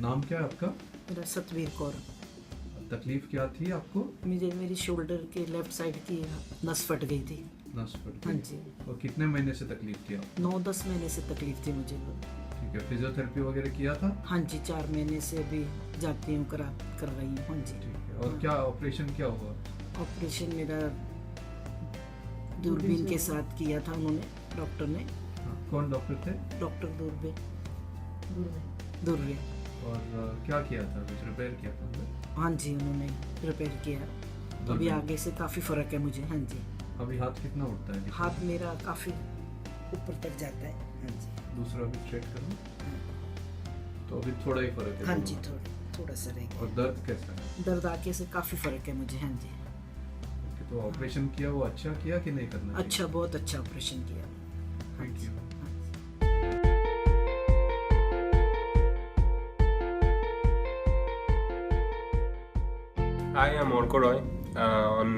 नाम क्या है आपका? मेरा सतवीर कौर। तकलीफ क्या थी आपको? मुझे मेरी शोल्डर के लेफ्ट साइड की नस फट गई थी। नस फट हाँ गई। जी। और कितने महीने से तकलीफ थी आपको? 9-10 महीने से तकलीफ थी मुझे। ठीक है, फिजियोथेरेपी वगैरह किया था? हाँ जी, 4 महीने से अभी जाती हूँ, कर रही हूँ। हाँ जी। ठीक है। और क्या ऑपरेशन क्या हुआ? ऑपरेशन मेरा दूरबीन के साथ किया था उन्होंने, डॉक्टर ने। हाँ, कौन डॉक्टर थे? डॉक्टर दुर्वे। दुर्वे। और क्या किया था? कुछ रिपेयर किया था अंदर? हाँ जी, उन्होंने रिपेयर किया। अभी आगे से काफ़ी फ़र्क है मुझे। हाँ जी। अभी हाथ कितना उठता है? हाथ मेरा काफ़ी ऊपर तक जाता है। हाँ जी। दूसरा भी स्ट्रेट करो। तो अभी थोड़ा ही फर्क है? हाँ जी, थोड़ा सा रहेगा। और दर्द कैसा है? दर्द आगे से काफ़ी फ़र्क है मुझे। हाँ जी। तो ऑपरेशन किया वो अच्छा किया कि नहीं करना चाहिए? अच्छा, बहुत अच्छा ऑपरेशन किया। Thank you. Hi, I'm Orko Roy. On